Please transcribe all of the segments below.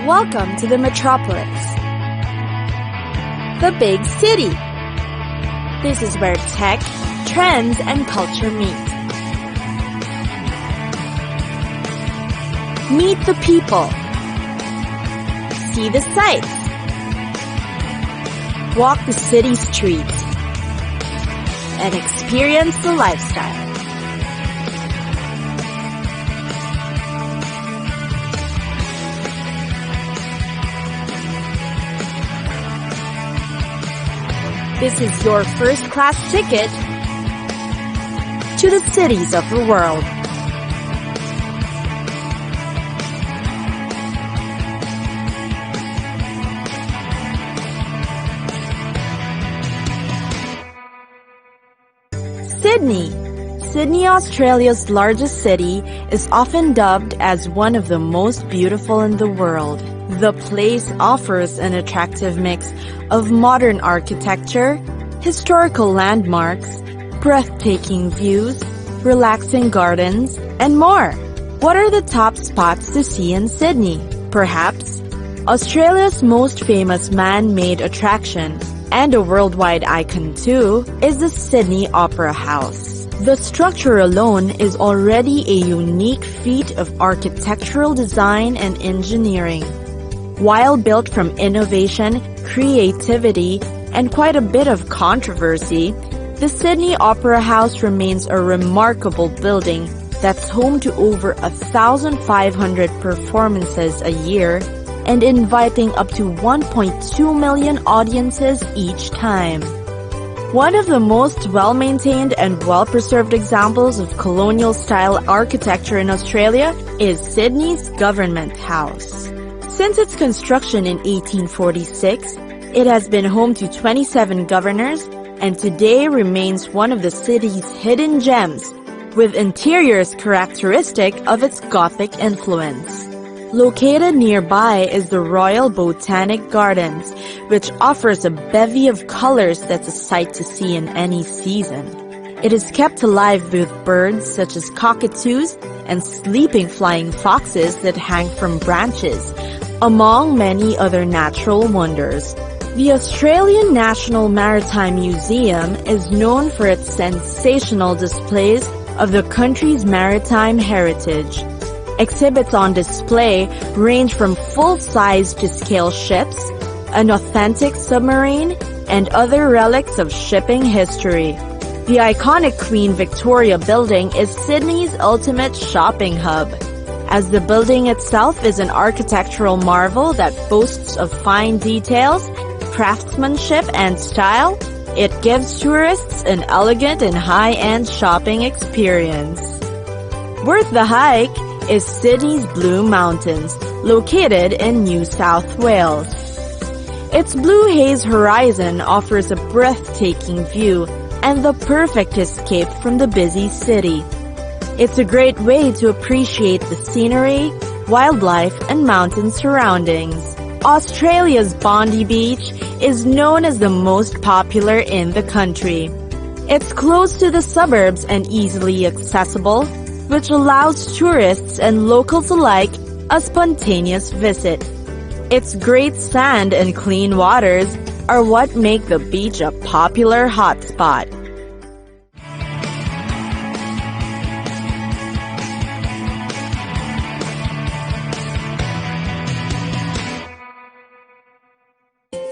Welcome to the metropolis, the big city. This is where tech, trends, and culture meet. Meet the people. See the sights. Walk the city streets. And experience the lifestyle. This is your first-class ticket to the cities of the world. Sydney. Sydney, Australia's largest city, is often dubbed as one of the most beautiful in the world. The place offers an attractive mix of modern architecture, historical landmarks, breathtaking views, relaxing gardens, and more. What are the top spots to see in Sydney? Perhaps Australia's most famous man-made attraction, and a worldwide icon too, is the Sydney Opera House. The structure alone is already a unique feat of architectural design and engineering. While built from innovation, creativity, and quite a bit of controversy, the Sydney Opera House remains a remarkable building that's home to over 1,500 performances a year and inviting up to 1.2 million audiences each time. One of the most well-maintained and well-preserved examples of colonial-style architecture in Australia is Sydney's Government House. Since its construction in 1846, it has been home to 27 governors and today remains one of the city's hidden gems, with interiors characteristic of its Gothic influence. Located nearby is the Royal Botanic Gardens, which offers a bevy of colors that's a sight to see in any season. It is kept alive with birds such as cockatoos and sleeping flying foxes that hang from branches, among many other natural wonders. The Australian National Maritime Museum is known for its sensational displays of the country's maritime heritage. Exhibits on display range from full-size to scale ships, an authentic submarine, and other relics of shipping history. The iconic Queen Victoria building is Sydney's ultimate shopping hub. As the building itself is an architectural marvel that boasts of fine details, craftsmanship, and style, it gives tourists an elegant and high-end shopping experience. Worth the hike is Sydney's Blue Mountains, located in New South Wales. Its blue haze horizon offers a breathtaking view and the perfect escape from the busy city. It's a great way to appreciate the scenery, wildlife, and mountain surroundings. Australia's Bondi Beach is known as the most popular in the country. It's close to the suburbs and easily accessible, which allows tourists and locals alike a spontaneous visit. Its great sand and clean waters are what make the beach a popular hotspot.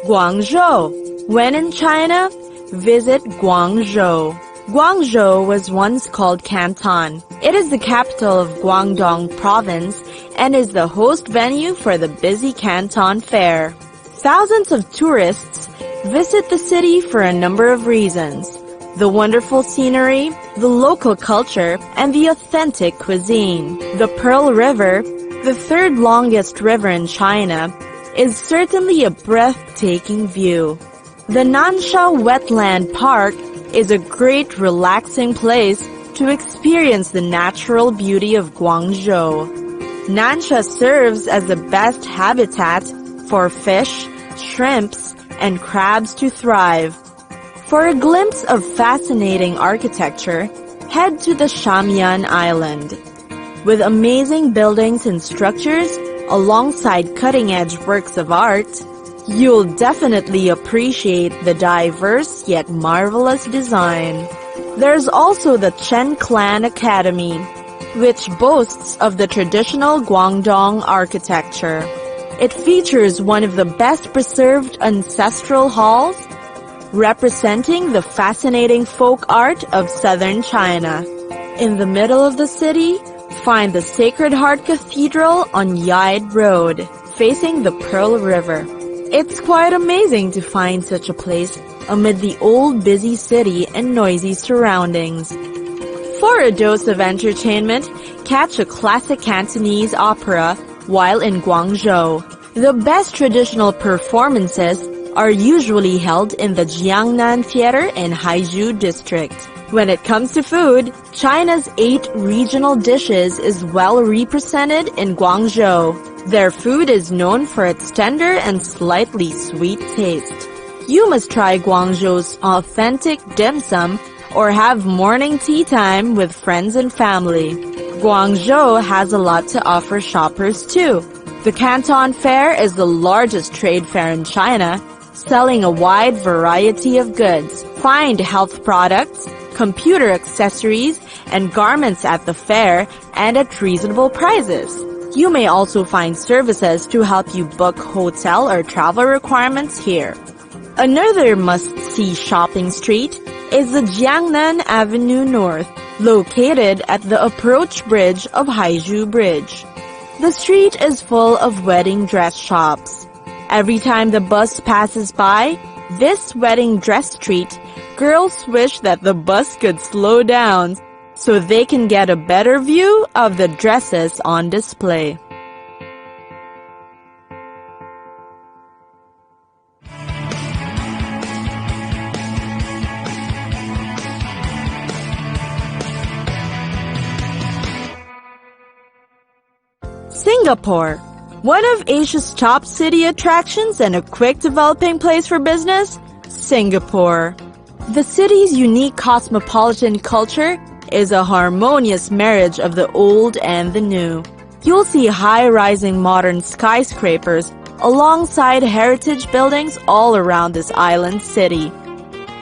Guangzhou. When in China, visit Guangzhou. Guangzhou was once called Canton. It is the capital of Guangdong province and is the host venue for the busy Canton Fair. Thousands of tourists visit the city for a number of reasons: the wonderful scenery, the local culture, and the authentic cuisine. The Pearl River, the third longest river in China, is certainly a breathtaking view. The Nansha Wetland Park is a great relaxing place to experience the natural beauty of Guangzhou. Nansha serves as the best habitat for fish, shrimps, and crabs to thrive. For a glimpse of fascinating architecture, head to the Shamian Island. With amazing buildings and structures, alongside cutting-edge works of art, you'll definitely appreciate the diverse yet marvelous design. There's also the Chen Clan Academy, which boasts of the traditional Guangdong architecture. It features one of the best preserved ancestral halls, representing the fascinating folk art of southern China. In the middle of the city, find the Sacred Heart Cathedral on Yide Road, facing the Pearl River. It's quite amazing to find such a place amid the old busy city and noisy surroundings. For a dose of entertainment, catch a classic Cantonese opera while in Guangzhou. The best traditional performances are usually held in the Jiangnan Theater in Haizhu District. When it comes to food, China's 8 regional dishes is well represented in Guangzhou. Their food is known for its tender and slightly sweet taste. You must try Guangzhou's authentic dim sum or have morning tea time with friends and family. Guangzhou has a lot to offer shoppers too. The Canton Fair is the largest trade fair in China, selling a wide variety of goods. Find health products, computer accessories, and garments at the fair and at reasonable prices. You may also find services to help you book hotel or travel requirements here. Another must-see shopping street is the Jiangnan Avenue North, located at the approach bridge of Haizhu Bridge. The street is full of wedding dress shops. Every time the bus passes by this wedding dress street, girls wish that the bus could slow down so they can get a better view of the dresses on display. Singapore, one of Asia's top city attractions and a quick developing place for business, Singapore. The city's unique cosmopolitan culture is a harmonious marriage of the old and the new. You'll see high-rising modern skyscrapers alongside heritage buildings all around this island city.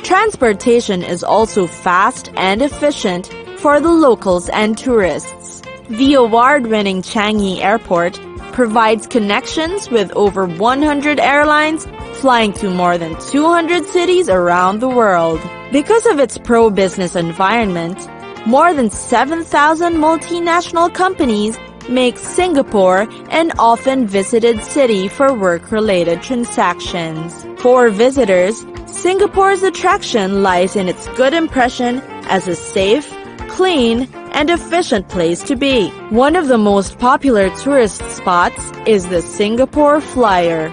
Transportation is also fast and efficient for the locals and tourists. The award-winning Changi Airport provides connections with over 100 airlines flying to more than 200 cities around the world. Because of its pro-business environment, more than 7,000 multinational companies make Singapore an often visited city for work-related transactions. For visitors, Singapore's attraction lies in its good impression as a safe, clean, and efficient place to be. One of the most popular tourist spots is the Singapore Flyer.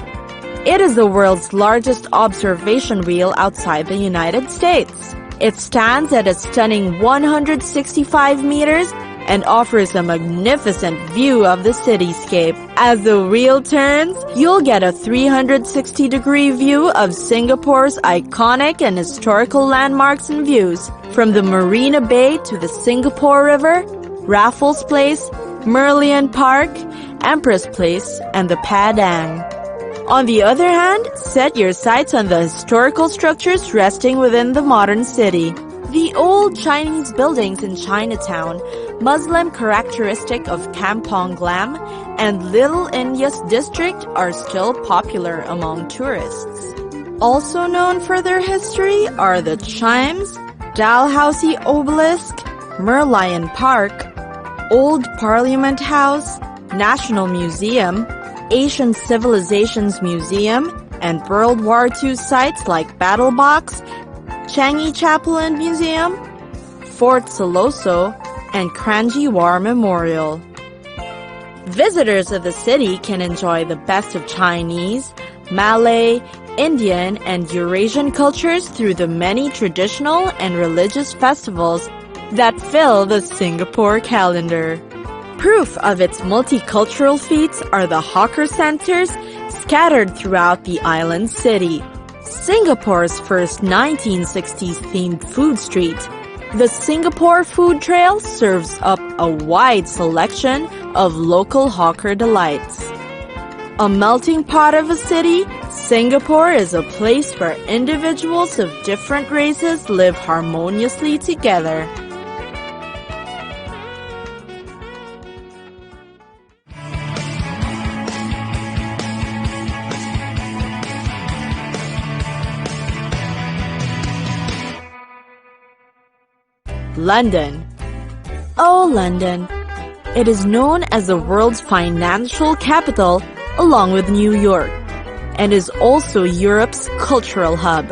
It is the world's largest observation wheel outside the United States. It stands at a stunning 165 meters and offers a magnificent view of the cityscape. As the wheel turns, you'll get a 360-degree view of Singapore's iconic and historical landmarks and views, from the Marina Bay to the Singapore River, Raffles Place, Merlion Park, Empress Place, and the Padang. On the other hand, set your sights on the historical structures resting within the modern city. The old Chinese buildings in Chinatown, Muslim characteristic of Kampong Glam, and Little India's district are still popular among tourists. Also known for their history are the Chimes, Dalhousie Obelisk, Merlion Park, Old Parliament House, National Museum, Asian Civilizations Museum, and World War II sites like Battle Box, Changi Chapel and Museum, Fort Siloso, and Kranji War Memorial. Visitors of the city can enjoy the best of Chinese, Malay, Indian, and Eurasian cultures through the many traditional and religious festivals that fill the Singapore calendar. Proof of its multicultural feats are the hawker centers scattered throughout the island city. Singapore's first 1960s-themed food street, the Singapore Food Trail serves up a wide selection of local hawker delights. A melting pot of a city, Singapore is a place where individuals of different races live harmoniously together. London. Oh, London. It is known as the world's financial capital along with New York, and is also Europe's cultural hub.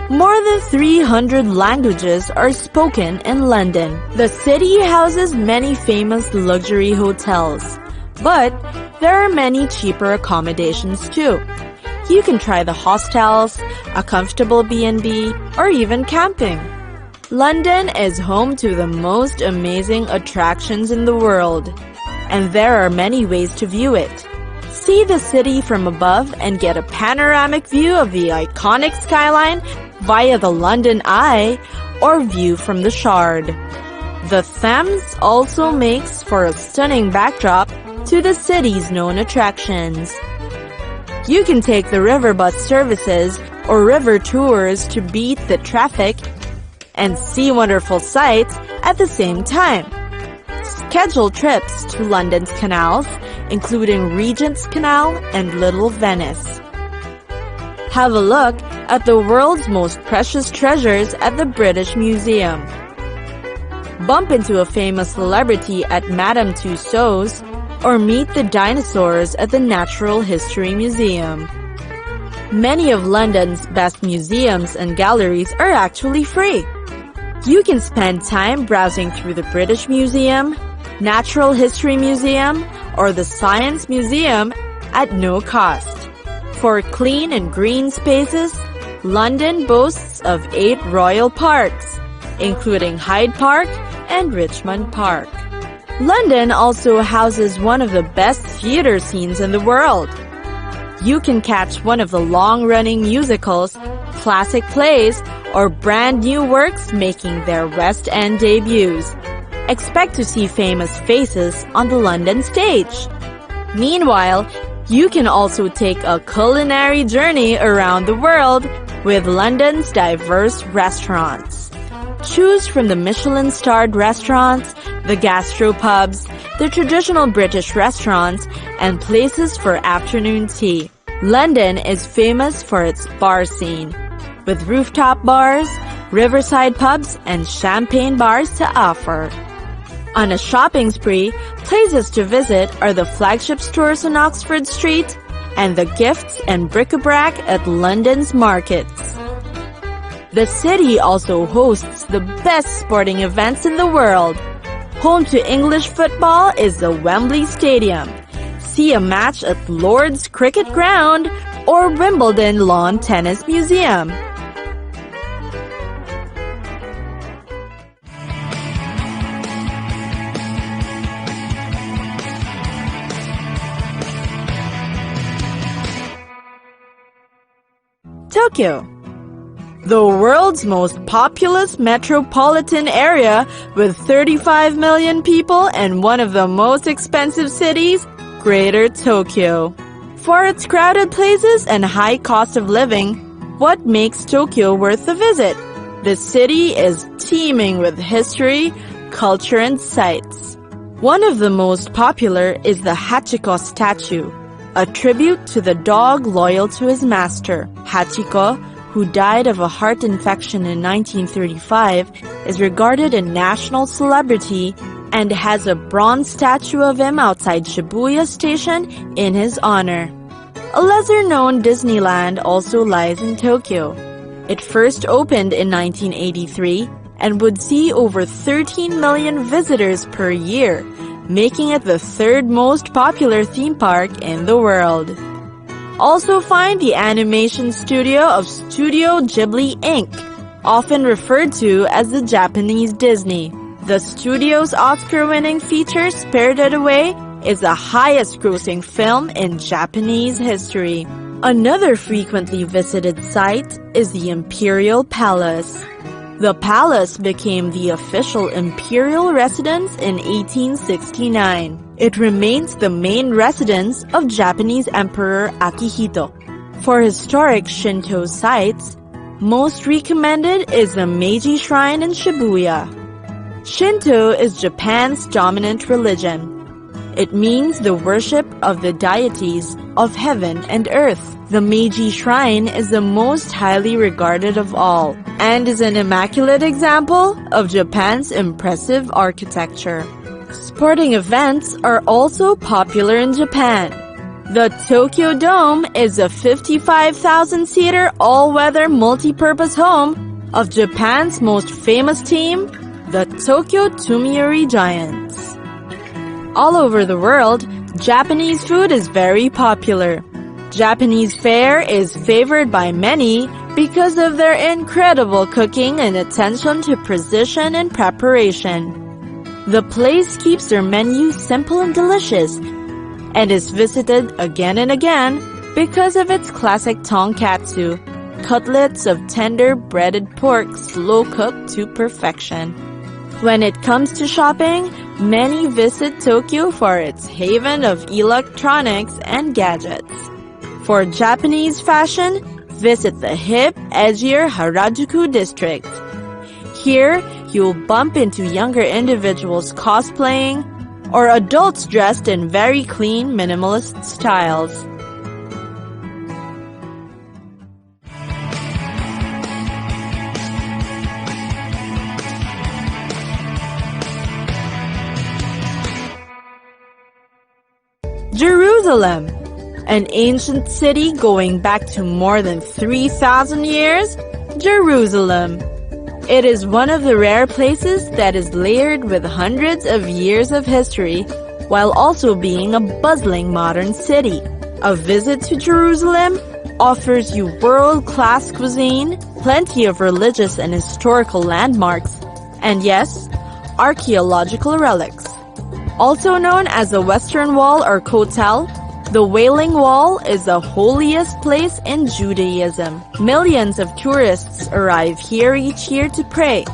More than 300 languages are spoken in London. The city houses many famous luxury hotels, but there are many cheaper accommodations too. You can try the hostels, a comfortable B&B, or even camping. London is home to the most amazing attractions in the world, and there are many ways to view it. See the city from above and get a panoramic view of the iconic skyline via the London Eye or view from the Shard. The Thames also makes for a stunning backdrop to the city's known attractions. You can take the river bus services or river tours to beat the traffic and see wonderful sights at the same time. Schedule trips to London's canals, including Regent's Canal and Little Venice. Have a look at the world's most precious treasures at the British Museum. Bump into a famous celebrity at Madame Tussauds, or meet the dinosaurs at the Natural History Museum. Many of London's best museums and galleries are actually free. You can spend time browsing through the British Museum, Natural History Museum, or the Science Museum at no cost. For clean and green spaces, London boasts of 8 royal parks, including Hyde Park and Richmond Park. London also houses one of the best theater scenes in the world. You can catch one of the long-running musicals, classic plays, or brand new works making their West End debuts. Expect to see famous faces on the London stage. Meanwhile, you can also take a culinary journey around the world with London's diverse restaurants. Choose from the Michelin-starred restaurants, the gastropubs, the traditional British restaurants, and places for afternoon tea. London is famous for its bar scene, with rooftop bars, riverside pubs, and champagne bars to offer. On a shopping spree, places to visit are the flagship stores on Oxford Street and the gifts and bric-a-brac at London's markets. The city also hosts the best sporting events in the world. Home to English football is the Wembley Stadium. See a match at Lord's Cricket Ground or Wimbledon Lawn Tennis Museum. Tokyo. The world's most populous metropolitan area with 35 million people and one of the most expensive cities, Greater Tokyo. For its crowded places and high cost of living, what makes Tokyo worth the visit? The city is teeming with history, culture, and sights. One of the most popular is the Hachiko statue, a tribute to the dog loyal to his master. Hachiko, who died of a heart infection in 1935, is regarded a national celebrity and has a bronze statue of him outside Shibuya Station in his honor. A lesser-known Disneyland also lies in Tokyo. It first opened in 1983 and would see over 13 million visitors per year, making it the 3rd most popular theme park in the world. Also find the animation studio of Studio Ghibli Inc., often referred to as the Japanese Disney. The studio's Oscar-winning feature Spirited Away is the highest-grossing film in Japanese history. Another frequently visited site is the Imperial Palace. The palace became the official imperial residence in 1869. It remains the main residence of Japanese Emperor Akihito. For historic Shinto sites, most recommended is the Meiji Shrine in Shibuya. Shinto is Japan's dominant religion. It means the worship of the deities of heaven and earth. The Meiji Shrine is the most highly regarded of all and is an immaculate example of Japan's impressive architecture. Sporting events are also popular in Japan. The Tokyo Dome is a 55,000-seater all-weather multi-purpose home of Japan's most famous team, the Tokyo Tomiuri Giants. All over the world, Japanese food is very popular. Japanese fare is favored by many because of their incredible cooking and attention to precision and preparation. The place keeps their menu simple and delicious and is visited again and again because of its classic tonkatsu, cutlets of tender breaded pork slow-cooked to perfection. When it comes to shopping, many visit Tokyo for its haven of electronics and gadgets. For Japanese fashion, visit the hip, edgier Harajuku district. Here, you'll bump into younger individuals cosplaying or adults dressed in very clean minimalist styles. Jerusalem, an ancient city going back to more than 3,000 years, Jerusalem. It is one of the rare places that is layered with hundreds of years of history, while also being a bustling modern city. A visit to Jerusalem offers you world-class cuisine, plenty of religious and historical landmarks, and yes, archaeological relics. Also known as the Western Wall or Kotel, the Wailing Wall is the holiest place in Judaism. Millions of tourists arrive here each year to pray.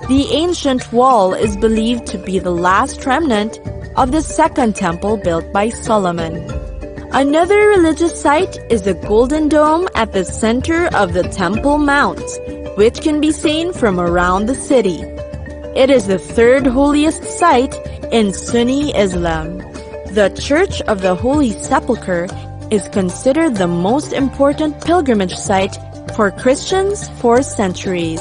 The ancient wall is believed to be the last remnant of the second temple built by Solomon. Another religious site is the Golden Dome at the center of the Temple Mount, which can be seen from around the city. It is the third holiest site in Sunni Islam. The Church of the Holy Sepulchre is considered the most important pilgrimage site for Christians for centuries.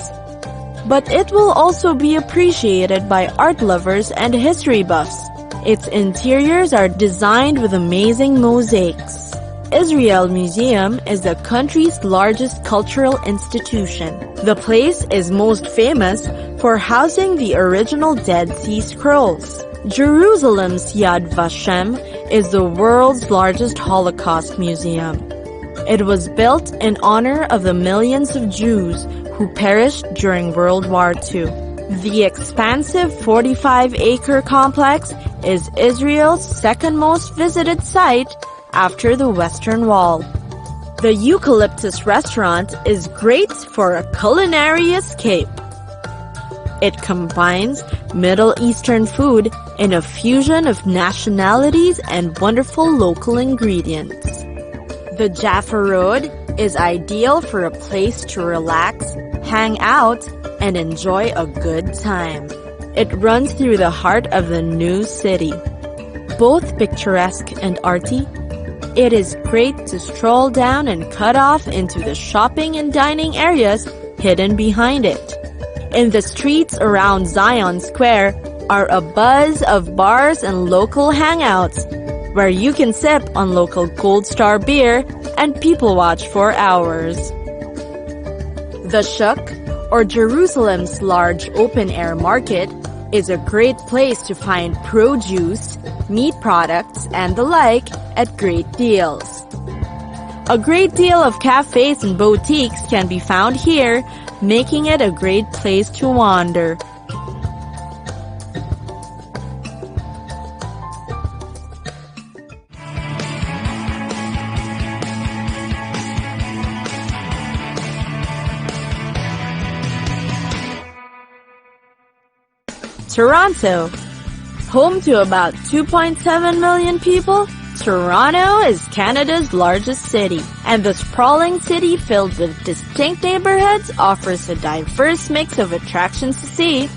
But it will also be appreciated by art lovers and history buffs. Its interiors are designed with amazing mosaics. Israel Museum is the country's largest cultural institution. The place is most famous for housing the original Dead Sea Scrolls. Jerusalem's Yad Vashem is the world's largest Holocaust museum. It was built in honor of the millions of Jews who perished during World War II. The expansive 45-acre complex is Israel's second most visited site after the Western Wall. The Eucalyptus restaurant is great for a culinary escape. It combines Middle Eastern food in a fusion of nationalities and wonderful local ingredients. The Jaffa Road is ideal for a place to relax, hang out, and enjoy a good time. It runs through the heart of the new city. Both picturesque and arty, it is great to stroll down and cut off into the shopping and dining areas hidden behind it. In the streets around Zion Square are a buzz of bars and local hangouts where you can sip on local Gold Star beer and people watch for hours. The Shuk, or Jerusalem's large open-air market, is a great place to find produce, meat products, and the like at great deals. A great deal of cafes and boutiques can be found here, making it a great place to wander. Toronto. Home to about 2.7 million people, Toronto is Canada's largest city, and the sprawling city filled with distinct neighborhoods offers a diverse mix of attractions to see,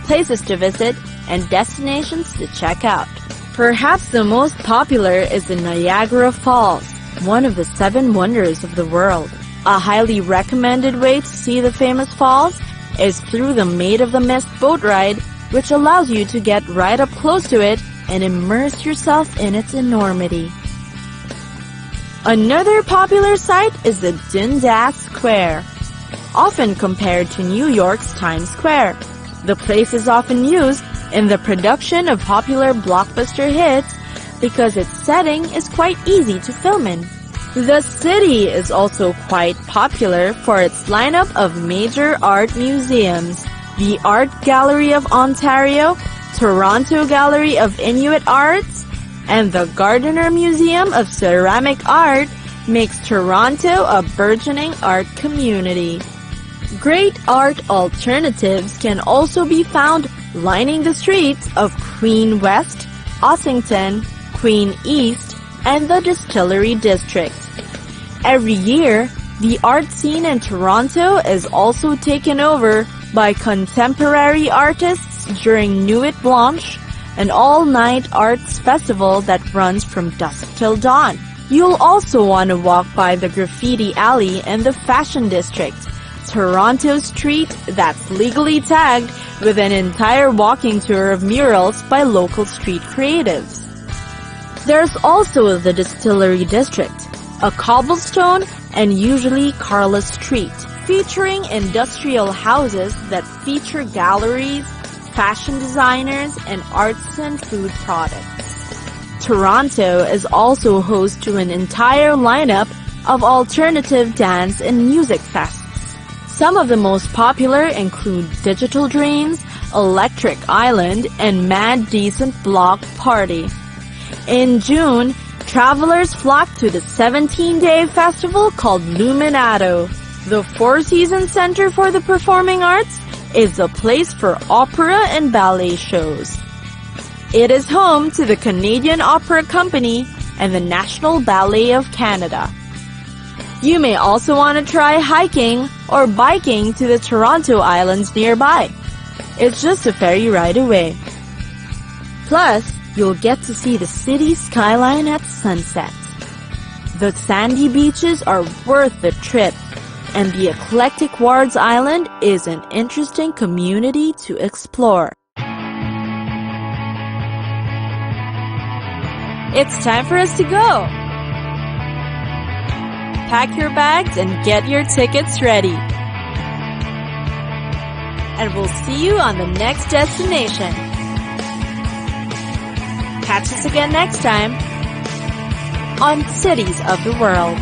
places to visit, and destinations to check out. Perhaps the most popular is the Niagara Falls, one of the 7 wonders of the world. A highly recommended way to see the famous falls is through the Maid of the Mist boat ride, which allows you to get right up close to it and immerse yourself in its enormity. Another popular site is the Dundas Square, often compared to New York's Times Square. The place is often used in the production of popular blockbuster hits because its setting is quite easy to film in. The city is also quite popular for its lineup of major art museums. The Art Gallery of Ontario, Toronto Gallery of Inuit Arts, and the Gardiner Museum of Ceramic Art makes Toronto a burgeoning art community. Great art alternatives can also be found lining the streets of Queen West, Ossington, Queen East, and the Distillery District. Every year, the art scene in Toronto is also taken over by contemporary artists during Nuit Blanche, an all-night arts festival that runs from dusk till dawn. You'll also want to walk by the Graffiti Alley in the Fashion District, Toronto street that's legally tagged with an entire walking tour of murals by local street creatives. There's also the Distillery District, a cobblestone and usually carless street, featuring industrial houses that feature galleries, fashion designers, and arts and food products. Toronto is also host to an entire lineup of alternative dance and music fests. Some of the most popular include Digital Dreams, Electric Island, and Mad Decent Block Party. In June, travelers flock to the 17-day festival called Luminato. The Four Seasons Center for the Performing Arts is a place for opera and ballet shows. It is home to the Canadian Opera Company and the National Ballet of Canada. You may also want to try hiking or biking to the Toronto Islands nearby. It's just a ferry ride away. Plus, you'll get to see the city skyline at sunset. The sandy beaches are worth the trip, and the eclectic Wards Island is an interesting community to explore. It's time for us to go! Pack your bags and get your tickets ready. And we'll see you on the next destination. Catch us again next time on Cities of the World.